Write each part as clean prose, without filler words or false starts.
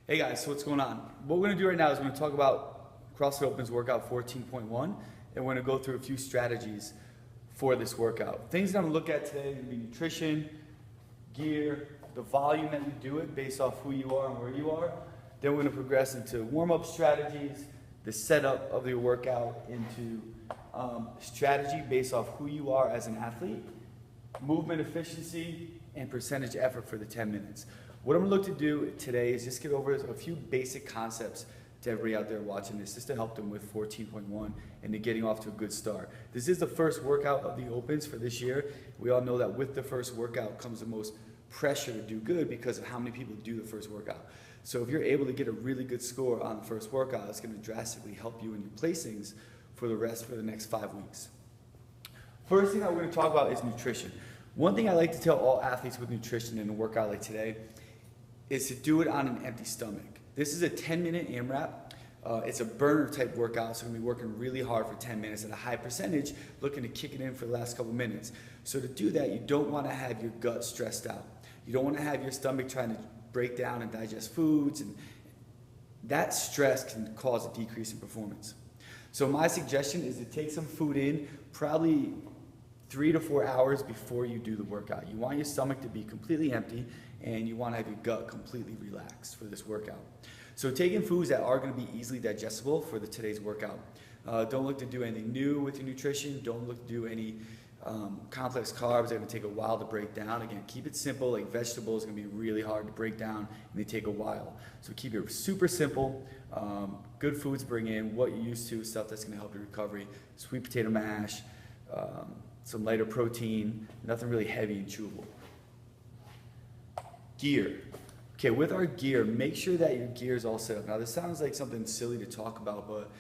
Hey guys, so what's going on? What we're gonna do right now is we're gonna talk about CrossFit Opens workout 14.1, and we're gonna go through a few strategies for this workout. Things that I'm gonna look at today are gonna be nutrition, gear, the volume that you do it based off who you are and where you are. Then we're gonna progress into warm-up strategies, the setup of your workout into strategy based off who you are as an athlete, movement efficiency, and percentage effort for the 10 minutes. What I'm gonna look to do today is just get over a few basic concepts to everybody out there watching this, just to help them with 14.1 and to getting off to a good start. This is the first workout of the Opens for this year. We all know that with the first workout comes the most pressure to do good because of how many people do the first workout. So if you're able to get a really good score on the first workout, it's gonna drastically help you in your placings for the next 5 weeks. First thing that we're gonna talk about is nutrition. One thing I like to tell all athletes with nutrition in a workout like today is to do it on an empty stomach. This is a 10-minute AMRAP. It's a burner type workout, so we're gonna be working really hard for 10 minutes at a high percentage, looking to kick it in for the last couple minutes. So to do that, you don't wanna have your gut stressed out. You don't wanna have your stomach trying to break down and digest foods, and that stress can cause a decrease in performance. So my suggestion is to take some food in, probably 3 to 4 hours before you do the workout. You want your stomach to be completely empty, and you want to have your gut completely relaxed for this workout. So taking foods that are going to be easily digestible for today's workout. Don't look to do anything new with your nutrition. Don't look to do any complex carbs that are going to take a while to break down. Again, keep it simple. Like vegetables are going to be really hard to break down, and they take a while. So keep it super simple. Good foods bring in what you're used to, stuff that's going to help your recovery. Sweet potato mash, some lighter protein, nothing really heavy and chewable. Gear. Okay, with our gear, make sure that your gear is all set up. Now, this sounds like something silly to talk about, but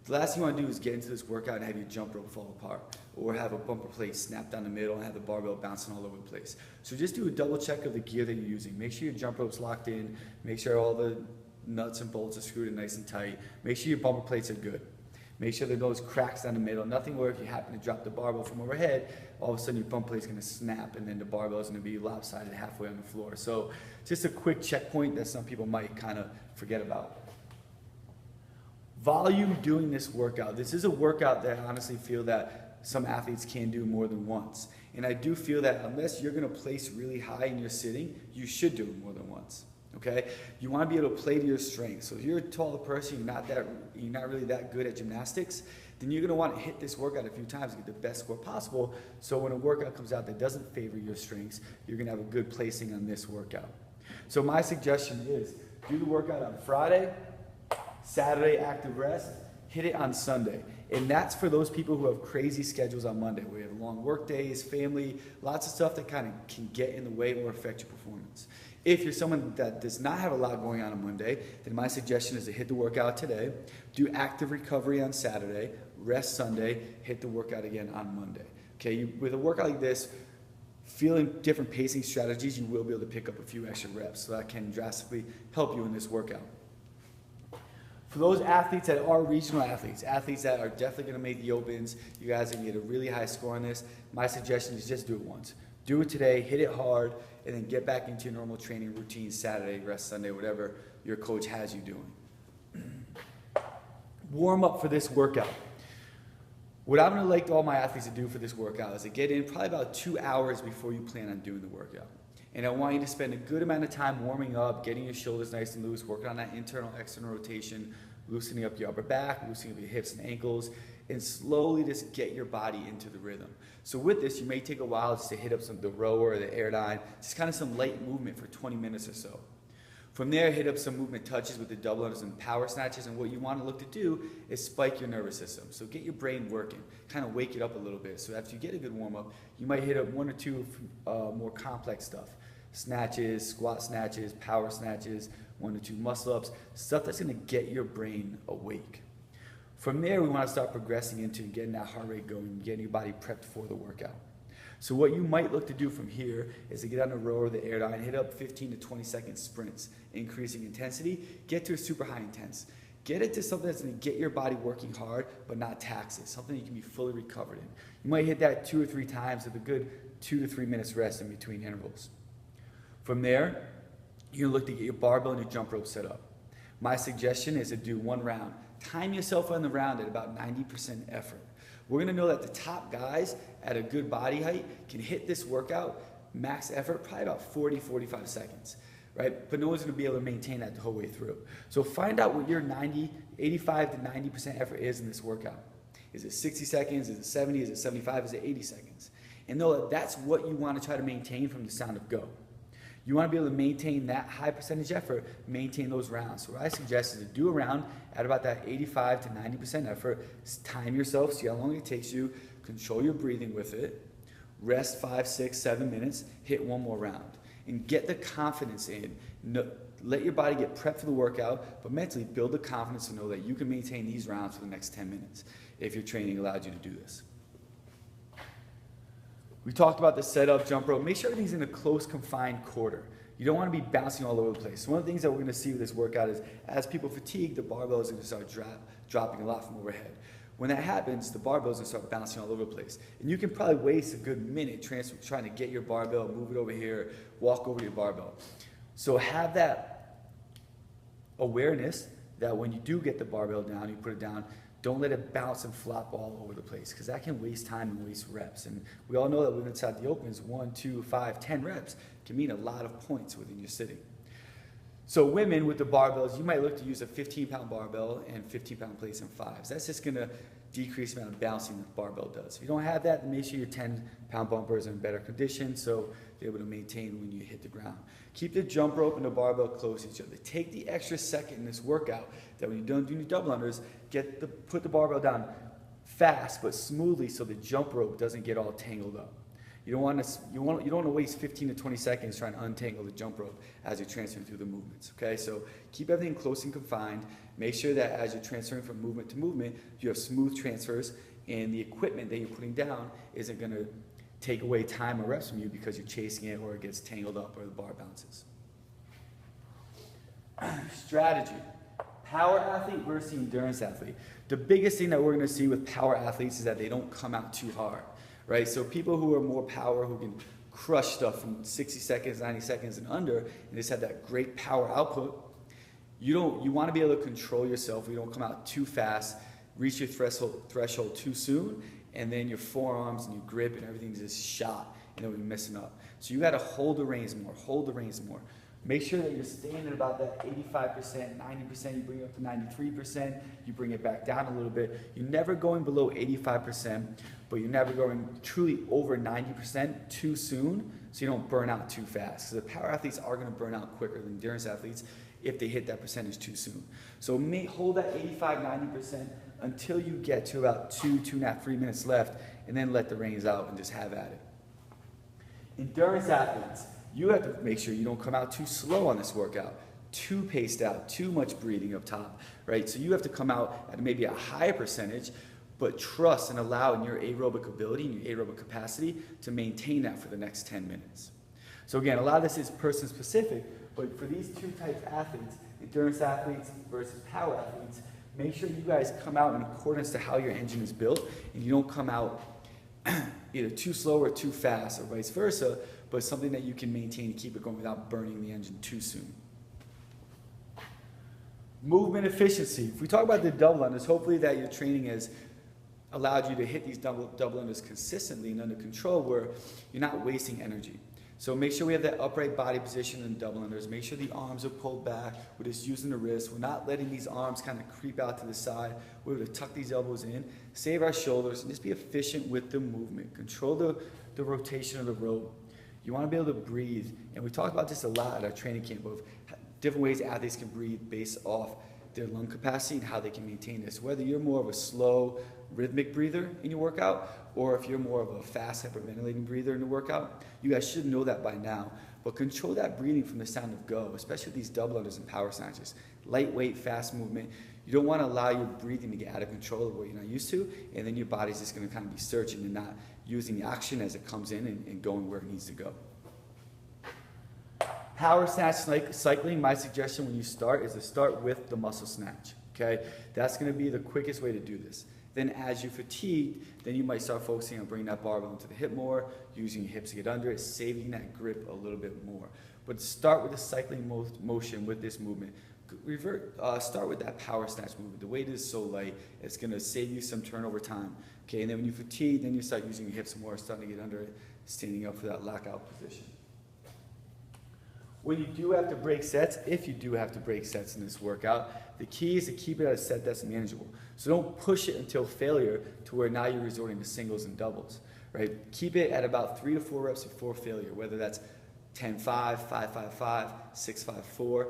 the last thing you want to do is get into this workout and have your jump rope fall apart, or have a bumper plate snap down the middle and have the barbell bouncing all over the place. So just do a double check of the gear that you're using. Make sure your jump rope's locked in. Make sure all the nuts and bolts are screwed in nice and tight. Make sure your bumper plates are good. Make sure there are those cracks down the middle. Nothing where if you happen to drop the barbell from overhead, all of a sudden your bumper plate's gonna snap and then the barbell is gonna be lopsided halfway on the floor. So just a quick checkpoint that some people might kind of forget about. Volume doing this workout. This is a workout that I honestly feel that some athletes can do more than once. And I do feel that unless you're gonna place really high in your sitting, you should do it more than once. Okay, you want to be able to play to your strengths. So if you're a taller person, you're not really that good at gymnastics, then you're going to want to hit this workout a few times to get the best score possible. So when a workout comes out that doesn't favor your strengths, you're going to have a good placing on this workout. So my suggestion is do the workout on Friday, Saturday active rest, hit it on Sunday. And that's for those people who have crazy schedules on Monday, where you have long work days, family, lots of stuff that kind of can get in the way or affect your performance. If you're someone that does not have a lot going on Monday, then my suggestion is to hit the workout today, do active recovery on Saturday, rest Sunday, hit the workout again on Monday. Okay, with a workout like this, feeling different pacing strategies, you will be able to pick up a few extra reps, so that can drastically help you in this workout. For those athletes that are regional athletes, athletes that are definitely going to make the Opens, you guys are going to get a really high score on this, my suggestion is just do it once. Do it today, hit it hard, and then get back into your normal training routine Saturday, rest Sunday, whatever your coach has you doing. Warm up for this workout. What I'm going to like all my athletes to do for this workout is to get in probably about 2 hours before you plan on doing the workout. And I want you to spend a good amount of time warming up, getting your shoulders nice and loose, working on that internal, external rotation, loosening up your upper back, loosening up your hips and ankles, and slowly just get your body into the rhythm. So with this, you may take a while just to hit up the rower or the Airdyne, just kind of some light movement for 20 minutes or so. From there, hit up some movement touches with the double unders and power snatches, and what you want to look to do is spike your nervous system. So get your brain working, kind of wake it up a little bit. So after you get a good warm-up, you might hit up 1 or 2 more complex stuff. Snatches, squat snatches, power snatches, 1 or 2 muscle-ups, stuff that's going to get your brain awake. From there, we want to start progressing into getting that heart rate going, getting your body prepped for the workout. So what you might look to do from here is to get on the rower or the Airdyne, hit up 15 to 20 second sprints, increasing intensity, get to a super high intense. Get it to something that's going to get your body working hard, but not tax it, something you can be fully recovered in. You might hit that 2 or 3 times with a good 2 to 3 minutes rest in between intervals. From there, you're gonna look to get your barbell and your jump rope set up. My suggestion is to do one round. Time yourself on the round at about 90% effort. We're gonna know that the top guys at a good body height can hit this workout, max effort, probably about 40, 45 seconds, right? But no one's gonna be able to maintain that the whole way through. So find out what your 85 to 90% effort is in this workout. Is it 60 seconds? Is it 70? Is it 75? Is it 80 seconds? And know that that's what you wanna try to maintain from the sound of go. You want to be able to maintain that high percentage effort, maintain those rounds. So what I suggest is to do a round at about that 85 to 90% effort, time yourself, see how long it takes you, control your breathing with it, rest 5, 6, 7 minutes, hit one more round. And get the confidence in. Let your body get prepped for the workout, but mentally build the confidence to know that you can maintain these rounds for the next 10 minutes if your training allowed you to do this. We talked about the setup, jump rope. Make sure everything's in a close, confined quarter. You don't want to be bouncing all over the place. So one of the things that we're going to see with this workout is as people fatigue, the barbell is going to start dropping a lot from overhead. When that happens, the barbell is going to start bouncing all over the place. And you can probably waste a good minute trying to get your barbell, move it over here, walk over your barbell. So have that awareness that when you do get the barbell down, you put it down, don't let it bounce and flop all over the place because that can waste time and waste reps. And we all know that within inside the opens, 1, 2, 5, 10 reps can mean a lot of points within your sitting. So women with the barbells, you might look to use a 15-pound barbell and 15-pound plates and fives. That's just going to decrease the amount of bouncing the barbell does. If you don't have that, then make sure your 10-pound bumpers are in better condition so they're able to maintain when you hit the ground. Keep the jump rope and the barbell close to each other. Take the extra second in this workout that when you don't do your double unders, put the barbell down fast but smoothly so the jump rope doesn't get all tangled up. You don't want to waste 15 to 20 seconds trying to untangle the jump rope as you're transferring through the movements. Okay, so keep everything close and confined. Make sure that as you're transferring from movement to movement, you have smooth transfers, and the equipment that you're putting down isn't going to take away time or reps from you because you're chasing it or it gets tangled up or the bar bounces. Strategy. Power athlete versus endurance athlete. The biggest thing that we're going to see with power athletes is that they don't come out too hard. Right? So people who are more power, who can crush stuff from 60 seconds, 90 seconds and under, and just have that great power output, you want to be able to control yourself. You don't come out too fast, reach your threshold too soon, and then your forearms and your grip and everything's just shot, and then we're messing up. So you got to hold the reins more, hold the reins more. Make sure that you're staying at about that 85%, 90%, you bring it up to 93%, you bring it back down a little bit. You're never going below 85%, but you're never going truly over 90% too soon, so you don't burn out too fast. So the power athletes are going to burn out quicker than endurance athletes if they hit that percentage too soon. So hold that 85, 90% until you get to about 2.5, 3 minutes left, and then let the reins out and just have at it. Endurance athletes, you have to make sure you don't come out too slow on this workout, too paced out, too much breathing up top, right? So you have to come out at maybe a higher percentage, but trust and allow in your aerobic ability and your aerobic capacity to maintain that for the next 10 minutes. So again, a lot of this is person specific, but for these two types of athletes, endurance athletes versus power athletes, make sure you guys come out in accordance to how your engine is built, and you don't come out either too slow or too fast or vice versa, but something that you can maintain and keep it going without burning the engine too soon. Movement efficiency. If we talk about the double unders, hopefully that your training has allowed you to hit these double unders consistently and under control where you're not wasting energy. So make sure we have that upright body position in double unders. Make sure the arms are pulled back. We're just using the wrists. We're not letting these arms kind of creep out to the side. We're able to tuck these elbows in, save our shoulders, and just be efficient with the movement. Control the rotation of the rope. You want to be able to breathe. And we talk about this a lot at our training camp of different ways athletes can breathe based off their lung capacity and how they can maintain this. Whether you're more of a slow, rhythmic breather in your workout, or if you're more of a fast, hyperventilating breather in the workout, you guys should know that by now. But control that breathing from the sound of go, especially with these double unders and power snatches. Lightweight, fast movement. You don't want to allow your breathing to get out of control of what you're not used to, and then your body's just going to kind of be searching and not using the oxygen as it comes in and going where it needs to go. Power snatch cycling, my suggestion when you start is to start with the muscle snatch, okay? That's going to be the quickest way to do this. Then as you fatigue, then you might start focusing on bringing that barbell into the hip more, using your hips to get under it, saving that grip a little bit more. But start with the cycling motion with this movement. Start with that power snatch movement. The weight is so light, it's going to save you some turnover time. Okay, and then when you fatigue, then you start using your hips more, starting to get under it, standing up for that lockout position. When you do have to break sets, if you do have to break sets in this workout, the key is to keep it at a set that's manageable. So don't push it until failure to where now you're resorting to singles and doubles, right? Keep it at about 3 to 4 reps before failure, whether that's 10-5, 5-5-5, 6-5-4.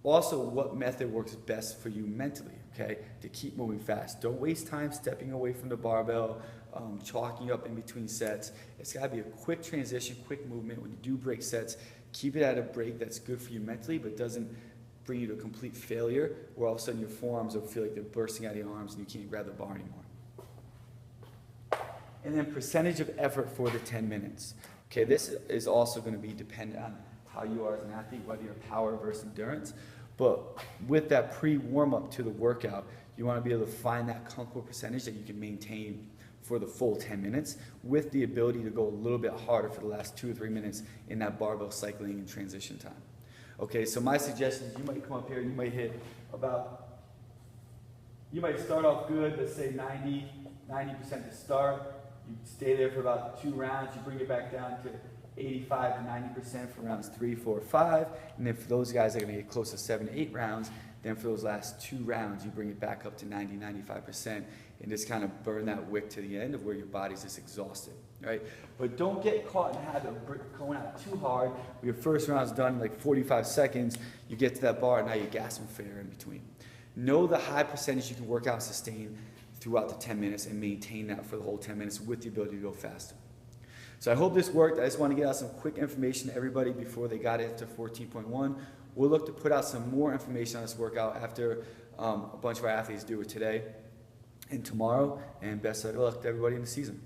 Also, what method works best for you mentally, okay, to keep moving fast. Don't waste time stepping away from the barbell, chalking up in between sets. It's got to be a quick transition, quick movement. When you do break sets, keep it at a break that's good for you mentally, but doesn't bring you to complete failure, where all of a sudden your forearms will feel like they're bursting out of your arms and you can't grab the bar anymore. And then percentage of effort for the 10 minutes. Okay, this is also going to be dependent on how you are as an athlete, whether you're power versus endurance. But with that pre-warm-up to the workout, you want to be able to find that comfortable percentage that you can maintain for the full 10 minutes with the ability to go a little bit harder for the last 2 or 3 minutes in that barbell cycling and transition time. Okay, so my suggestion is you might come up here, you might start off good, let's say 90% to start. You stay there for about 2 rounds, you bring it back down to 85 to 90% for rounds 3, 4, 5. And then for those guys that are going to get close to 7 to 8 rounds, then for those last 2 rounds, you bring it back up to 90, 95% and just kind of burn that wick to the end of where your body's just exhausted, right? But don't get caught in the habit of going out too hard. Your first round's done in like 45 seconds, you get to that bar, and now you're gasping for air in between. Know the high percentage you can work out and sustain throughout the 10 minutes and maintain that for the whole 10 minutes with the ability to go faster. So I hope this worked. I just want to get out some quick information to everybody before they got into 14.1. We'll look to put out some more information on this workout after a bunch of our athletes do it today and tomorrow. And best of luck to everybody in the season.